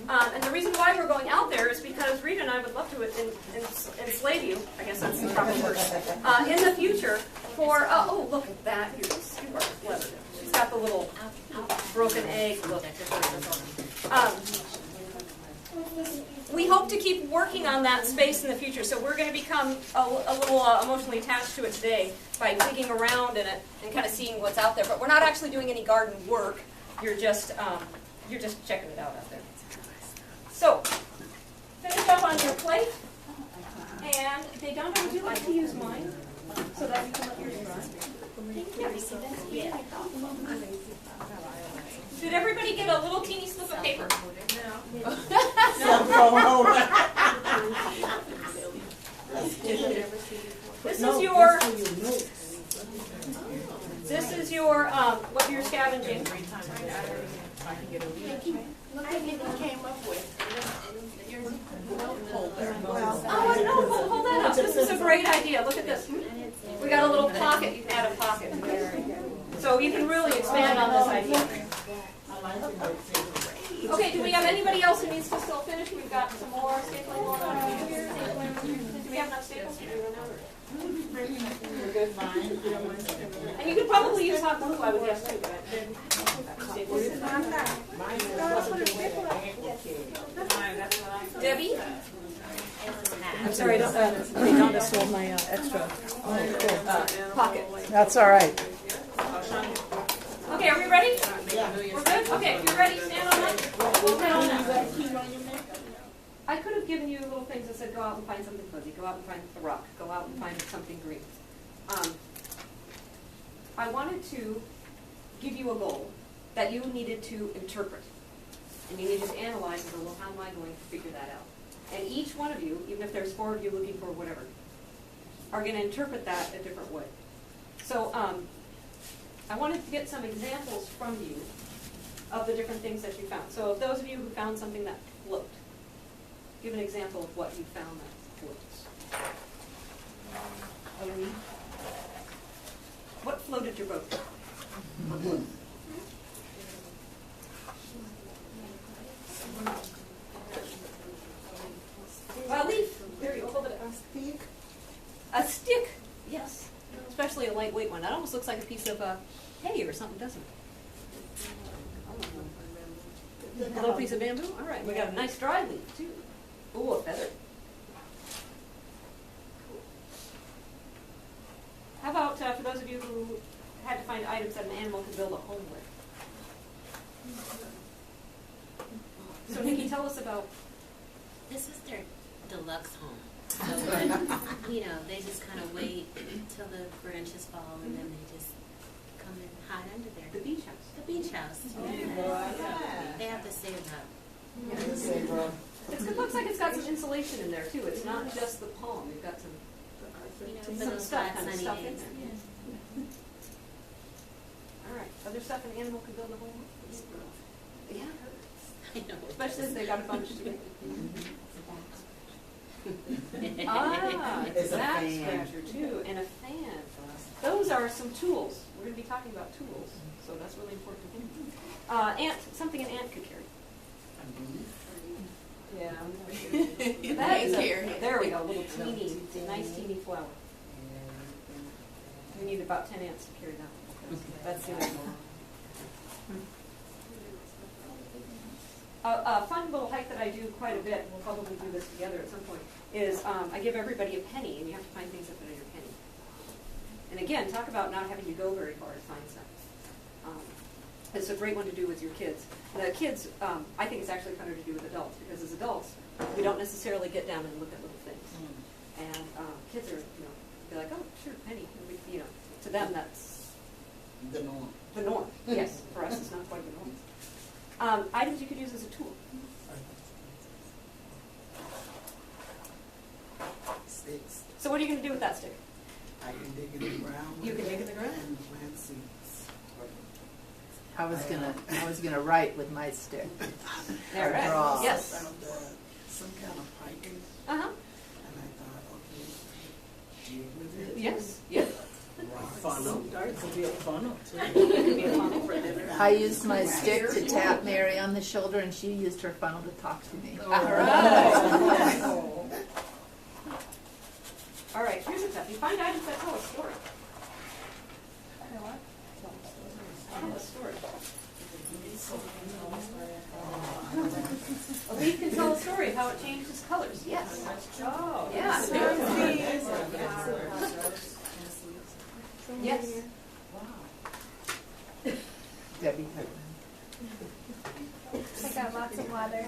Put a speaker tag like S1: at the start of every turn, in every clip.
S1: And the reason why we're going out there is because Rita and I would love to enslave you, I guess that's the proper word, in the future for, oh, look at that. You are clever. She's got the little broken egg. Look. We hope to keep working on that space in the future, so we're going to become a little emotionally attached to it today by digging around in it and kind of seeing what's out there. But we're not actually doing any garden work. You're just checking it out there. So, finish up on your plate. And Deidanda, would you like to use mine so that you can let yours dry? Did everybody get a little teeny slip of paper? No. This is your what you're scavenging.
S2: Look at what you came up with.
S1: Oh, no, hold that up. This is a great idea. Look at this. We got a little pocket. You can add a pocket. So you can really expand on this idea. Okay, do we have anybody else who needs to still finish? We've got some more stapling going on here. Do we have enough staples?
S2: We're good, fine.
S1: And you could probably use hot glue, I would guess, too. Debbie?
S3: I'm sorry, Deidanda stole my extra
S1: Pocket.
S3: That's all right.
S1: Okay, are we ready? We're good? Okay, if you're ready, stand on that. I could have given you little things that said go out and find something fuzzy, go out and find a rock, go out and find something green. I wanted to give you a goal that you needed to interpret. And you needed to analyze and go, well, how am I going to figure that out? And each one of you, even if there's 4 of you looking for whatever, are going to interpret that a different way. So I wanted to get some examples from you of the different things that you found. So if those of you who found something that floats, give an example of what you found that floats. What floated your boat? A leaf. There you go. Hold it.
S2: A stick.
S1: A stick. Yes. Especially a lightweight one. That almost looks like a piece of hay or something, doesn't it? A little piece of bamboo? All right. We got a nice dry leaf, too. Ooh, a feather. Cool. How about for those of you who had to find items that an animal could build a home with? So, Nikki, tell us about...
S4: This was their deluxe home. So, they just kind of wait till the branches fall, and then they just come and hide under there.
S1: The beach house.
S4: The beach house. Yeah. They have to save up.
S1: It looks like it's got some insulation in there, too. It's not just the palm. You've got some,
S4: For
S1: some
S4: those
S1: stuff,
S4: hot,
S1: kind of
S4: sunny
S1: stuff in
S4: days.
S1: there. All right. Other stuff an animal could build a home with? Yeah.
S4: I know.
S1: Especially if they got a bunch together.
S2: It's a
S1: that
S2: fan.
S1: scratcher too, and a fan. Those are some tools. We're going to be talking about tools, so that's really important. Something an ant could carry. Yeah. That is there we go, a little teeny, nice teeny flower. We need about 10 ants to carry that one. That's the other one. A fun little hike that I do quite a bit, and we'll probably do this together at some point, is I give everybody a penny, and you have to find things that fit in your penny. And again, talk about not having to go very far to find stuff. It's a great one to do with your kids. The kids, I think it's actually funner to do with adults, because as adults, we don't necessarily get down and look at little things. And kids are, be like, oh, sure, penny. And we, to them, that's
S2: The norm.
S1: the norm. Yes, for us, it's not quite the norm. Items you could use as a tool.
S2: Sticks.
S1: So what are you going to do with that stick?
S2: I can dig in the ground.
S1: You can dig in the ground?
S2: And plant seeds.
S3: I was gonna write with my stick.
S1: There, right.
S3: Draw.
S1: Yes.
S2: I found some kind of pipe,
S1: Uh-huh.
S2: and I thought, okay, dig with it.
S1: Yes. Yes.
S2: Funnel.
S5: It could be a funnel too.
S1: It could be a funnel.
S2: I
S3: I used my stick to tap Mary on the shoulder, and she used her funnel to talk to me.
S1: All right. All right, here's a toughie. Find items that tell a story. Tell a story. A leaf can tell a story of how it changes colors. Yes. Oh, yeah. Yes.
S3: Debbie.
S5: I got lots of water.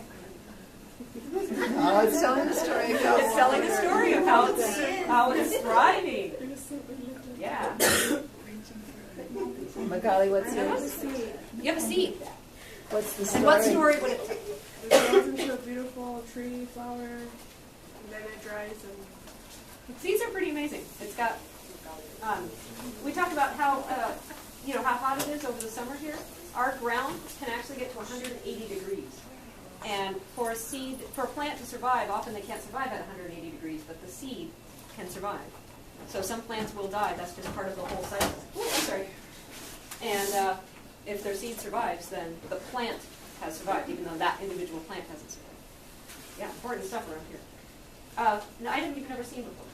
S3: Oh, it's telling the story. About
S1: It's telling a story of how it's thriving. Yeah.
S3: Magali, what's yours?
S1: You have a seed.
S3: What's the story?
S1: And what story would it
S5: It grows into a beautiful tree, flower, and then it dries and
S1: Seeds are pretty amazing. It's got, we talked about how, how hot it is over the summer here. Our ground can actually get to 180 degrees. And for a plant to survive, often they can't survive at 180 degrees, but the seed can survive. So some plants will die. That's just part of the whole cycle. Ooh, I'm sorry. And if their seed survives, then the plant has survived, even though that individual plant hasn't survived. Yeah, important stuff around here. An item you've never seen before.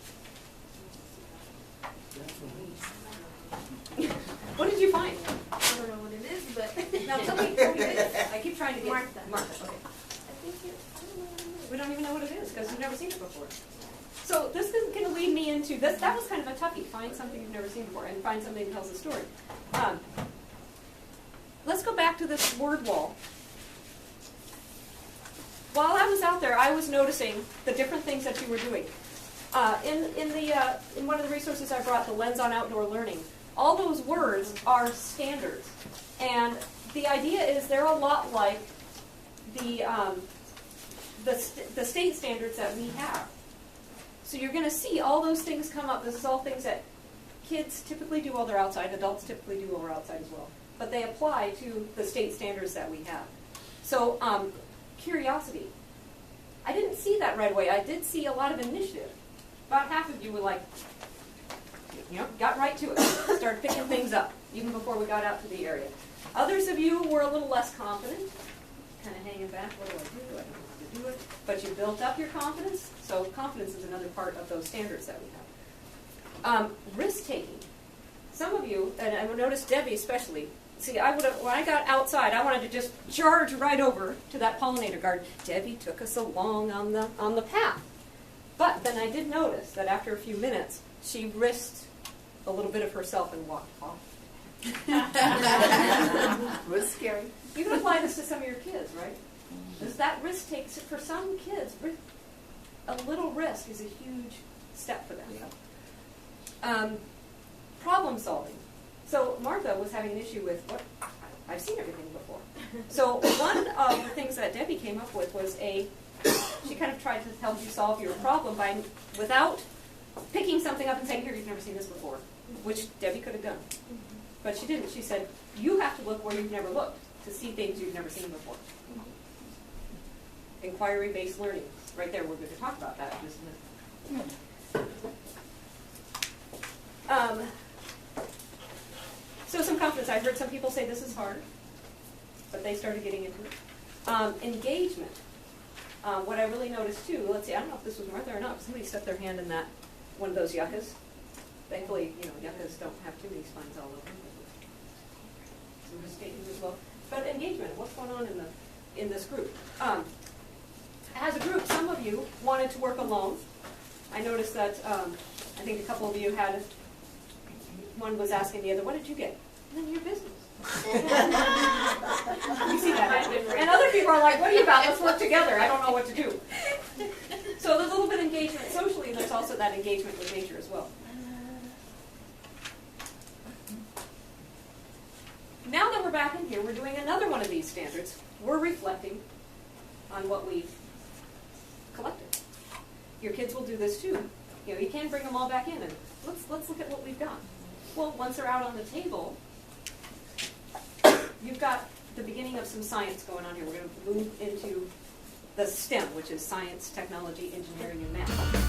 S1: What did you find?
S5: I don't know what it is, but
S1: Now tell me what it is. I keep trying to get
S5: Martha.
S1: Martha. Okay.
S5: I think I don't know what it is.
S1: We don't even know what it is because you've never seen it before. So this is going to lead me into this. That was kind of a toughie. Find something you've never seen before and find something that tells a story. Let's go back to this word wall. While I was out there, I was noticing the different things that you were doing. In one of the resources I brought, the Lens on Outdoor Learning, all those words are standards, and the idea is they're a lot like the state standards that we have. So you're going to see all those things come up. This is all things that kids typically do while they're outside, adults typically do while we're outside as well. But they apply to the state standards that we have. So curiosity. I didn't see that right away. I did see a lot of initiative. About half of you were like, got right to it. Started picking things up, even before we got out to the area. Others of you were a little less confident, kind of hanging back. What do I do? I don't know how to do it. But you built up your confidence. So confidence is another part of those standards that we have. Risk-taking. Some of you, and I noticed Debbie especially, see, when I got outside, I wanted to just charge right over to that pollinator garden. Debbie took us along on the path. But then I did notice that after a few minutes, she risked a little bit of herself and walked off.
S3: It was scary.
S1: You can apply this to some of your kids, right? Does that risk take, for some kids, a little risk is a huge step for them. Problem solving. So Martha was having an issue with what I've seen everything before. So one of the things that Debbie came up with was she kind of tried to help you solve your problem without picking something up and saying, here, you've never seen this before, which Debbie could have done. But she didn't. She said, you have to look where you've never looked to see things you've never seen before. Inquiry-based learning. Right there, we're going to talk about that in just a minute. So some confidence. I've heard some people say this is hard, but they started getting into it. Engagement. What I really noticed too, let's see, I don't know if this was Martha or not, but somebody stuck their hand in one of those yuccas. Thankfully, yuccas don't have too many spines all over them. Some risk-takers as well. But engagement, what's going on in this group? As a group, some of you wanted to work alone. I noticed that I think a couple of you had, one was asking the other, what did you get? None of your business. You see that? And other people are like, what are you about? Let's work together. I don't know what to do. So there's a little bit of engagement socially, and there's also that engagement with nature as well. Now that we're back in here, we're doing another one of these standards. We're reflecting on what we've collected. Your kids will do this too. You can bring them all back in and let's look at what we've done. Well, once they're out on the table, you've got the beginning of some science going on here. We're going to move into the STEM, which is science, technology, engineering, and math.